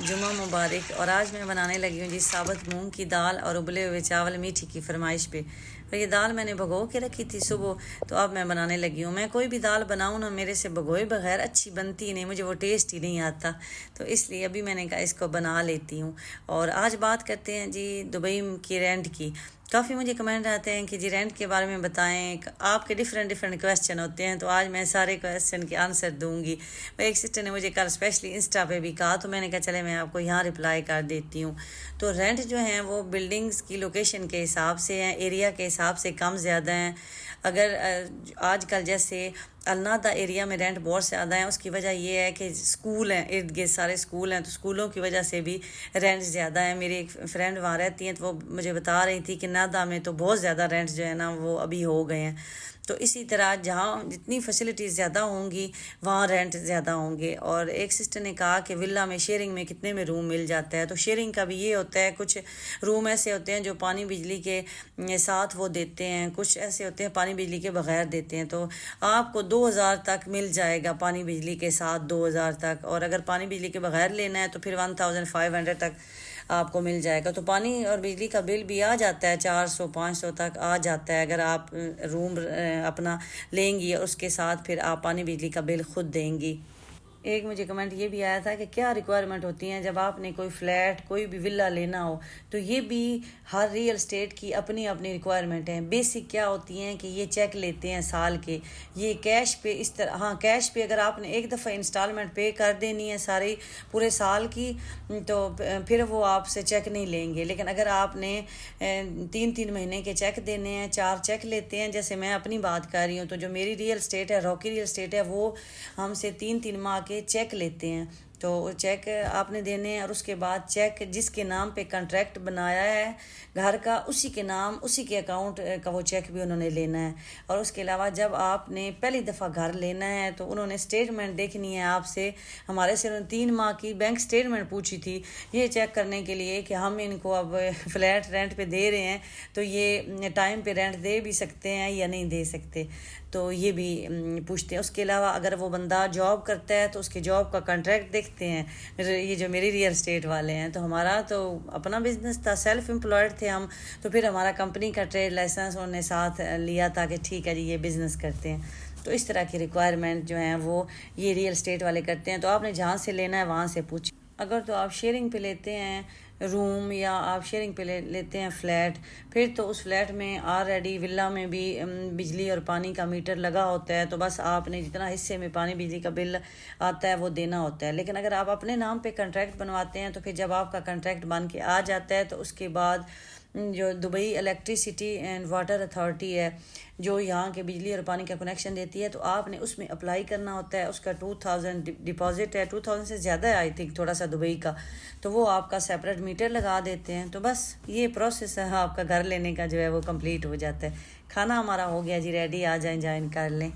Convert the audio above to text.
जुम्मा मुबारक। और आज मैं बनाने लगी हूँ जी साबुत मूंग की दाल और उबले हुए चावल मीठी की फरमाइश पे। और ये दाल मैंने भगो के रखी थी सुबह, तो अब मैं बनाने लगी हूँ। मैं कोई भी दाल बनाऊँ ना, मेरे से भगोए बगैर अच्छी बनती नहीं, मुझे वो टेस्ट ही नहीं आता। तो इसलिए अभी मैंने कहा इसको बना लेती हूँ। और आज बात करते हैं जी दुबई की रेंट की। काफ़ी मुझे कमेंट आते हैं कि जी रेंट के बारे में बताएं, आपके डिफरेंट क्वेश्चन होते हैं, तो आज मैं सारे क्वेश्चन के आंसर दूंगी। एक सिस्टर ने मुझे कल स्पेशली इंस्टा पे भी कहा, तो मैंने कहा चले मैं आपको यहाँ रिप्लाई कर देती हूँ। तो रेंट जो है वो बिल्डिंग्स की लोकेशन के हिसाब से हैं, एरिया के हिसाब से कम ज़्यादा हैं। अगर आजकल जैसे अलनादा एरिया में रेंट बहुत ज़्यादा है, उसकी वजह यह है कि स्कूल हैं, इर्द गिर्द सारे स्कूल हैं, तो स्कूलों की वजह से भी रेंट ज़्यादा है। मेरी एक फ्रेंड वहाँ रहती हैं, तो वो मुझे बता रही थी कि नादा में तो बहुत ज़्यादा रेंट जो है ना वो अभी हो गए हैं। तो इसी तरह जहाँ जितनी फैसिलिटीज़ ज़्यादा होंगी वहाँ रेंट ज़्यादा होंगे। और एक सिस्टर ने कहा कि विला में शेयरिंग में कितने में रूम मिल जाता है। तो शेयरिंग का भी ये होता है, कुछ रूम ऐसे होते हैं जो पानी बिजली के साथ वो देते हैं, कुछ ऐसे होते हैं पानी बिजली के बगैर देते हैं। तो आपको 2000 तक मिल जाएगा पानी बिजली के साथ, 2000 तक। और अगर पानी बिजली के बगैर लेना है तो फिर 1500 तक आपको मिल जाएगा। तो पानी और बिजली का बिल भी आ जाता है 400-500 तक आ जाता है, अगर आप रूम अपना लेंगी और उसके साथ फिर आप पानी बिजली का बिल खुद देंगी। एक मुझे कमेंट ये भी आया था कि क्या रिक्वायरमेंट होती हैं जब आपने कोई फ्लैट कोई भी विला लेना हो। तो ये भी हर रियल एस्टेट की अपनी अपनी रिक्वायरमेंट है। बेसिक क्या होती हैं कि ये चेक लेते हैं साल के, ये कैश पे इस तरह, हाँ कैश पे अगर आपने एक दफ़ा इंस्टॉलमेंट पे कर देनी है सारी पूरे साल की, तो फिर वो आपसे चेक नहीं लेंगे। लेकिन अगर आपने 3-3 महीने के चेक देने हैं, 4 चेक लेते हैं, जैसे मैं अपनी बात कर रही हूँ, तो जो मेरी रियल एस्टेट है, रॉकी रियल एस्टेट है, वो हमसे 3-3 माह के चेक लेते हैं। तो चेक आपने देने हैं और उसके बाद चेक जिसके नाम पे कॉन्ट्रैक्ट बनाया है घर का, उसी के नाम उसी के अकाउंट का वो चेक भी उन्होंने लेना है। और उसके अलावा जब आपने पहली दफ़ा घर लेना है तो उन्होंने स्टेटमेंट देखनी है आपसे। हमारे से उन्होंने 3 माह की बैंक स्टेटमेंट पूछी थी, ये चेक करने के लिए कि हम इनको अब फ्लैट रेंट पे दे रहे हैं, तो ये टाइम पे रेंट दे भी सकते हैं या नहीं दे सकते, तो ये भी पूछते हैं। उसके अलावा अगर वो बंदा जॉब करता है तो उसके जॉब का कॉन्ट्रैक्ट देखते हैं। ये जो मेरी रियल एस्टेट वाले हैं, तो हमारा तो अपना बिजनेस था, सेल्फ एम्प्लॉयड थे हम, तो फिर हमारा कंपनी का ट्रेड लाइसेंस उन्होंने साथ लिया था कि ठीक है जी ये बिज़नेस करते हैं। तो इस तरह की रिक्वायरमेंट जो हैं वो ये रियल एस्टेट वाले करते हैं। तो आपने जहाँ से लेना है वहाँ से पूछिए। अगर तो आप शेयरिंग पे लेते हैं रूम या आप शेयरिंग पे लेते हैं फ्लैट, फिर तो उस फ्लैट में ऑलरेडी विला में भी बिजली और पानी का मीटर लगा होता है, तो बस आपने जितना हिस्से में पानी बिजली का बिल आता है वो देना होता है। लेकिन अगर आप अपने नाम पे कॉन्ट्रैक्ट बनवाते हैं, तो फिर जब आपका कॉन्ट्रैक्ट बन के आ जाता है, तो उसके बाद जो Dubai electricity and water authority है जो यहाँ के बिजली और पानी का कनेक्शन देती है, तो आपने उसमें अप्लाई करना होता है। उसका 2000 डिपॉजिट है, 2000 से ज़्यादा है आई थिंक थोड़ा सा दुबई का, तो वो आपका सेपरेट मीटर लगा देते हैं। तो बस ये प्रोसेस है, आपका घर लेने का जो है वो कंप्लीट हो जाता है। खाना हमारा हो गया जी रेडी, आ जाएं ज्वाइन कर लें।